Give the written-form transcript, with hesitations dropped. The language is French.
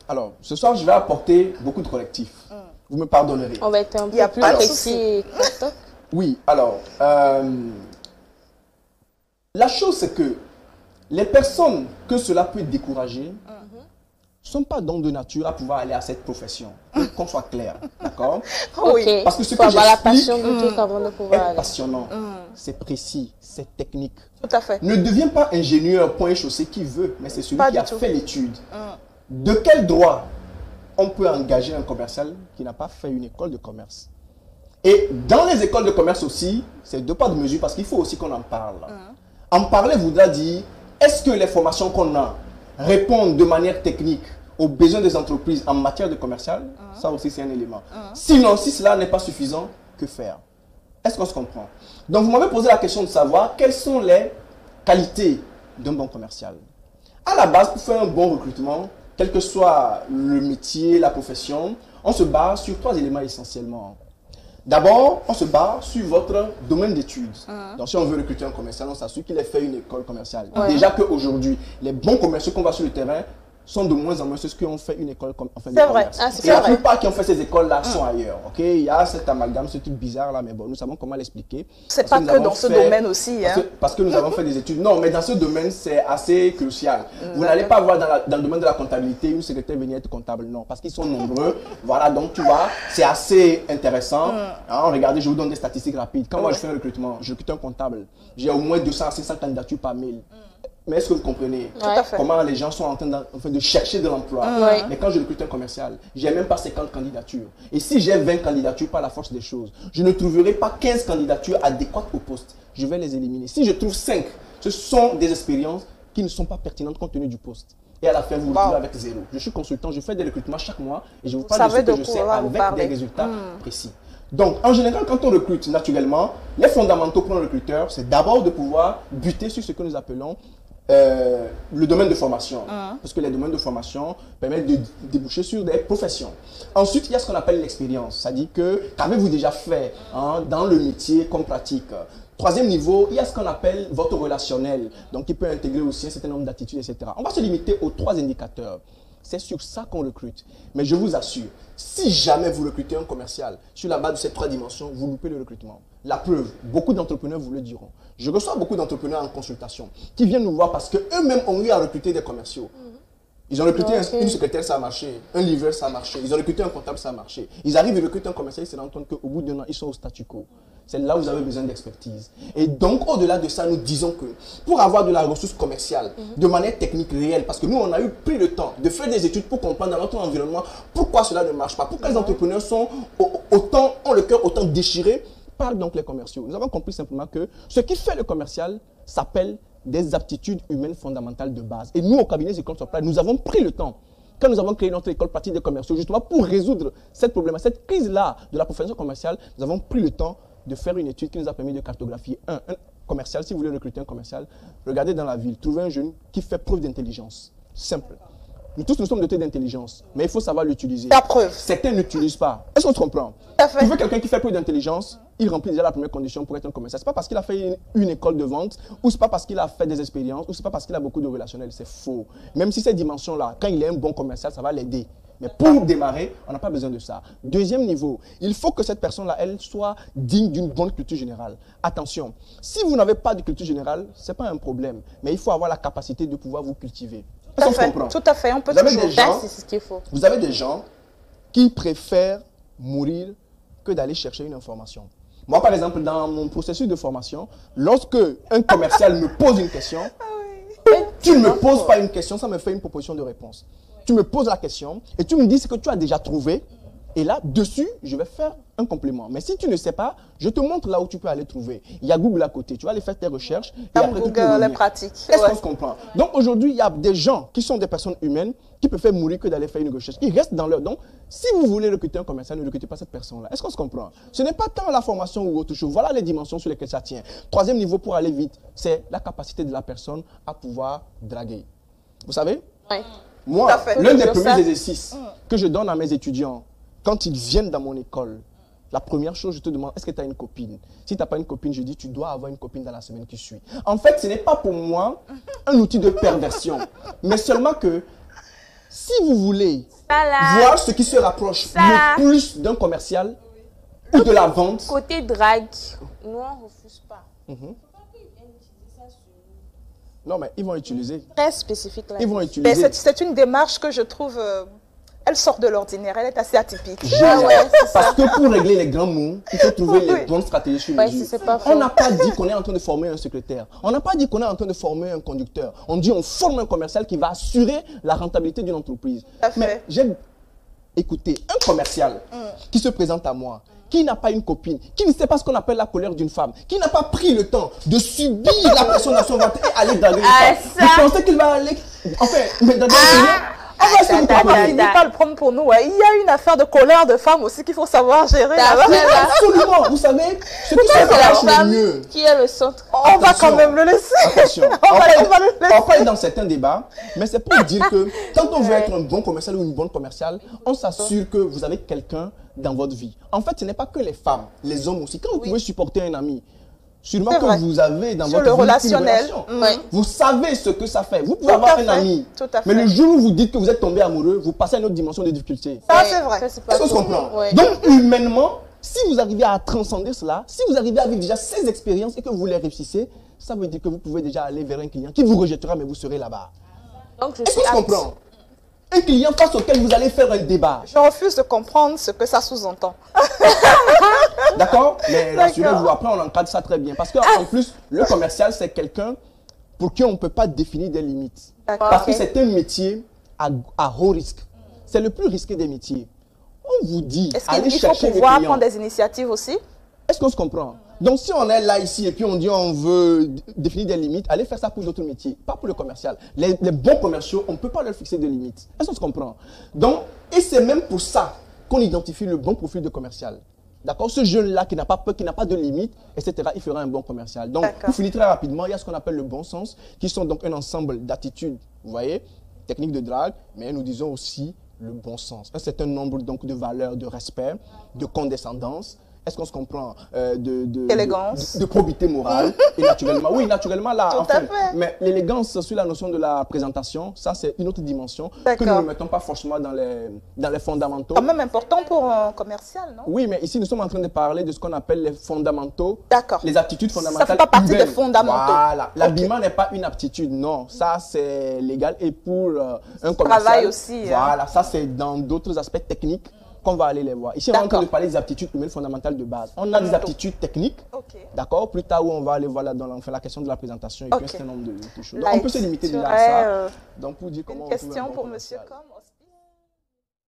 Alors, ce soir, je vais apporter beaucoup de correctifs. Vous me pardonnerez. On va être un peu plus Alors, précis et constant. Oui, alors, la chose, c'est que les personnes que cela peut décourager ne sont pas donc de nature à pouvoir aller à cette profession. Qu'on soit clair, d'accord? Ok. Parce que ce faut que avoir la j'explique passion du truc avant de pouvoir est aller. passionnant, c'est précis, c'est technique. Tout à fait. Ne deviens pas ingénieur point et chaussée qui veut, mais c'est celui Pas qui du a tout. fait l'étude. De quel droit on peut engager un commercial qui n'a pas fait une école de commerce? Et dans les écoles de commerce aussi, c'est deux pas de mesure parce qu'il faut aussi qu'on en parle. En parler voudra dire, est-ce que les formations qu'on a répondent de manière technique aux besoins des entreprises en matière de commercial? Ça aussi c'est un élément. Sinon, si cela n'est pas suffisant, que faire? Est-ce qu'on se comprend? Donc vous m'avez posé la question de savoir quelles sont les qualités d'un bon commercial. À la base, pour faire un bon recrutement, quel que soit le métier, la profession, on se base sur trois éléments essentiellement. D'abord, on se base sur votre domaine d'études. Donc, si on veut recruter un commercial, on s'assure qu'il ait fait une école commerciale. Déjà qu'aujourd'hui, les bons commerciaux qu'on voit sur le terrain sont de moins en moins ceux qui ont fait une école de C'est vrai. commerce. Ah, c'est Et la vrai. plupart qui ont fait ces écoles-là sont ailleurs. Ok, il y a cet amalgame, ce truc bizarre-là, mais bon, nous savons comment l'expliquer. C'est Parce pas nous que avons dans ce fait- domaine aussi. parce Hein. que, parce que nous avons fait des études. Non, mais dans ce domaine, c'est assez crucial. Vous n'allez pas voir dans le domaine de la comptabilité une secrétaire venir être comptable, non, parce qu'ils sont nombreux. Voilà, donc tu vois, c'est assez intéressant. Hein, regardez, je vous donne des statistiques rapides. Quand moi je fais un recrutement, je recrute un comptable, j'ai au moins 200 à 500 candidatures par mail. Mais est-ce que vous comprenez Tout à fait. comment les gens sont en train de chercher de l'emploi? Ouais. Mais quand je recrute un commercial, j'ai même pas 50 candidatures. Et si j'ai 20 candidatures par la force des choses, je ne trouverai pas 15 candidatures adéquates au poste. Je vais les éliminer. Si je trouve 5, ce sont des expériences qui ne sont pas pertinentes compte tenu du poste. Et à la fin, vous vous retrouvez avec 0. Je suis consultant, je fais des recrutements chaque mois et je vous parle de ce savez que de je sais quoi vous avec des parlez. résultats précis. Donc, en général, quand on recrute naturellement, les fondamentaux pour un recruteur, c'est d'abord de pouvoir buter sur ce que nous appelons le domaine de formation. Parce que les domaines de formation permettent de déboucher sur des professions. Ensuite, il y a ce qu'on appelle l'expérience. C'est-à-dire que qu'avez-vous déjà fait dans le métier qu'on pratique. Troisième niveau, il y a ce qu'on appelle votre relationnel. Donc, qui peut intégrer aussi un certain nombre d'attitudes, etc. On va se limiter aux trois indicateurs. C'est sur ça qu'on recrute. Mais je vous assure, si jamais vous recrutez un commercial sur la base de ces trois dimensions, vous loupez le recrutement. La preuve, beaucoup d'entrepreneurs vous le diront. Je reçois beaucoup d'entrepreneurs en consultation qui viennent nous voir parce qu'eux-mêmes ont eu à recruter des commerciaux. Ils ont recruté une secrétaire, ça a marché. Un livreur, ça a marché. Ils ont recruté un comptable, ça a marché. Ils arrivent, ils recrutent un commercial, ils se rendent compte qu'au bout d'un an, ils sont au statu quo. C'est là où vous avez besoin d'expertise. Et donc, au-delà de ça, nous disons que pour avoir de la ressource commerciale, de manière technique réelle, parce que nous, on a eu pris le temps de faire des études pour comprendre dans notre environnement pourquoi cela ne marche pas, pourquoi les entrepreneurs sont ont le cœur autant déchiré par donc les commerciaux. Nous avons compris simplement que ce qui fait le commercial s'appelle des aptitudes humaines fondamentales de base. Et nous, au cabinet École Supply, nous avons pris le temps, quand nous avons créé notre école pratique des commerciaux, justement pour résoudre cette problématique, cette crise-là de la profession commerciale, nous avons pris le temps de faire une étude qui nous a permis de cartographier un commercial. Si vous voulez recruter un commercial, regardez dans la ville, trouvez un jeune qui fait preuve d'intelligence. Simple. Nous tous, nous sommes dotés d'intelligence, mais il faut savoir l'utiliser. La preuve. Certains n'utilisent pas. Est-ce qu'on se comprend? Tout à fait. Tu veux quelqu'un qui fait preuve d'intelligence, il remplit déjà la première condition pour être un commercial. Ce n'est pas parce qu'il a fait une école de vente, ou ce n'est pas parce qu'il a fait des expériences, ou ce n'est pas parce qu'il a beaucoup de relationnels. C'est faux. Même si ces dimensions-là, quand il est un bon commercial, ça va l'aider. Mais pour démarrer, on n'a pas besoin de ça. Deuxième niveau, il faut que cette personne-là, elle soit digne d'une bonne culture générale. Attention, si vous n'avez pas de culture générale, ce n'est pas un problème. Mais il faut avoir la capacité de pouvoir vous cultiver. Tout à fait. Tout à fait. On peut Vous avez toujours. des gens, C'est ce qu'il faut. vous avez des gens qui préfèrent mourir que d'aller chercher une information. Moi, par exemple, dans mon processus de formation, lorsque un commercial me pose une question, tu ne me poses pas une question, ça me fait une proposition de réponse. Tu me poses la question et tu me dis ce que tu as déjà trouvé. Et là, dessus, je vais faire un complément. Mais si tu ne sais pas, je te montre là où tu peux aller trouver. Il y a Google à côté. Tu vas aller faire tes recherches. Et après, tu peux Google, les revenir. pratiques. Est-ce Ouais. qu'on se comprend? Donc aujourd'hui, il y a des gens qui sont des personnes humaines qui préfèrent mourir que d'aller faire une recherche. Ils restent dans leur don. Si vous voulez recruter un commercial, ne recrutez pas cette personne-là. Est-ce qu'on se comprend? Ce n'est pas tant la formation ou autre chose. Voilà les dimensions sur lesquelles ça tient. Troisième niveau pour aller vite, c'est la capacité de la personne à pouvoir draguer. Vous savez? Ouais. Moi, Tout à fait. l'un des Sur premiers ça. exercices que je donne à mes étudiants, quand ils viennent dans mon école, la première chose, je te demande, est-ce que tu as une copine? Si tu n'as pas une copine, je dis, tu dois avoir une copine dans la semaine qui suit. En fait, ce n'est pas pour moi un outil de perversion, mais seulement que Si vous voulez Salade. voir ce qui se rapproche Ça. le plus d'un commercial ou de la vente, Côté drague, nous on refuse pas. non mais ils vont utiliser. Très spécifique là. Ils vont Mais utiliser. c'est une démarche que je trouve, elle sort de l'ordinaire, elle est assez atypique. Génial. ouais, c'est Parce que pour régler les grands mots, il faut trouver les Oui. bonnes stratégies sur Ouais, mesure. c'est pas On faux. n'a pas dit qu'on est en train de former un secrétaire. On n'a pas dit qu'on est en train de former un conducteur. On dit on forme un commercial qui va assurer la rentabilité d'une entreprise. à fait. Mais j'aime écouter un commercial qui se présente à moi, qui n'a pas une copine, qui ne sait pas ce qu'on appelle la colère d'une femme, qui n'a pas pris le temps de subir la pression de son ventre et aller draguer une Ah, femme. ça. Vous pensez qu'il va aller... Enfin, mais dans est-ce que vous comprenez? Il n'est pas le prendre pour nous. Ouais. Il y a une affaire de colère de femmes aussi qu'il faut savoir gérer. T'as là-bas. fait là. Absolument, vous savez, ce qui se C'est la passe le femme mieux. qui est le centre. On va Attention. quand même le laisser. Attention, On va le laisser. on va aller dans certains débats, mais c'est pour dire que quand on veut être un bon commercial ou une bonne commerciale, on s'assure que vous avez quelqu'un dans votre vie. En fait, ce n'est pas que les femmes, les hommes aussi. Quand vous pouvez supporter un ami, sûrement C'est que vrai. vous avez dans Sur votre le vie relationnel. une relation. Ouais. Vous savez ce que ça fait. Vous pouvez Tout avoir à un fait, ami, tout à mais fait. le jour où vous dites que vous êtes tombé amoureux, vous passez à une autre dimension de difficulté. Ça, Ouais, c'est vrai. Ça, c'est pas Est-ce qu'on se faux. comprend? Ouais. Donc, humainement, si vous arrivez à transcender cela, si vous arrivez à vivre déjà ces expériences et que vous les réussissez, ça veut dire que vous pouvez déjà aller vers un client qui vous rejettera, mais vous serez là-bas. Donc je Est-ce suis qu'on se apte. comprend? Un client face auquel vous allez faire un débat. Je refuse de comprendre ce que ça sous-entend. D'accord? Mais D'accord. rassurez-vous, après, on encadre ça très bien. Parce qu'en plus, le commercial, c'est quelqu'un pour qui on ne peut pas définir des limites. D'accord. Parce que Ok. c'est un métier à haut risque. C'est le plus risqué des métiers. On vous dit, Est-ce allez qu'il faut chercher les pouvoir clients. prendre des initiatives aussi? Est-ce qu'on se comprend? Donc, si on est là, ici, et puis on dit on veut définir des limites, allez faire ça pour d'autres métiers, pas pour le commercial. Les bons commerciaux, on ne peut pas leur fixer de limites. Est-ce qu'on se comprend? Donc, et c'est même pour ça qu'on identifie le bon profil de commercial. D'accord? Ce jeune-là qui n'a pas peur, qui n'a pas de limites, etc., il fera un bon commercial. Donc, D'accord. pour finir très rapidement, il y a ce qu'on appelle le bon sens, qui sont donc un ensemble d'attitudes, vous voyez, techniques de drague, mais nous disons aussi le bon sens. Un certain nombre donc de valeurs de respect, de condescendance. Est-ce qu'on se comprend? Élégance. De probité morale. Et naturellement, oui, naturellement, là, Tout à fait. mais l'élégance sur la notion de la présentation, ça, c'est une autre dimension que D'accord. nous ne mettons pas forcément dans les fondamentaux. Quand même important pour un commercial, non? Oui, mais ici, nous sommes en train de parler de ce qu'on appelle les fondamentaux. D'accord. Les aptitudes fondamentales. Ça fait pas partie humaines. des fondamentaux. Voilà. L'habillement n'est pas une aptitude, non. Ça, c'est légal. Et pour un commercial. Travail aussi, hein. Voilà, ça, c'est dans d'autres aspects techniques qu'on va aller les voir. Ici, on est en train D'accord. de parler des aptitudes humaines fondamentales de base. On a des aptitudes techniques. Ok. D'accord? Plus tard, où on va aller voir là, enfin, la question de la présentation et puis Ok. un certain nombre de choses. Donc, Light. on peut se limiter Tu déjà à aurais, ça. Donc, pour dire comment Une on trouve un question bon pour Monsieur commercial. Com.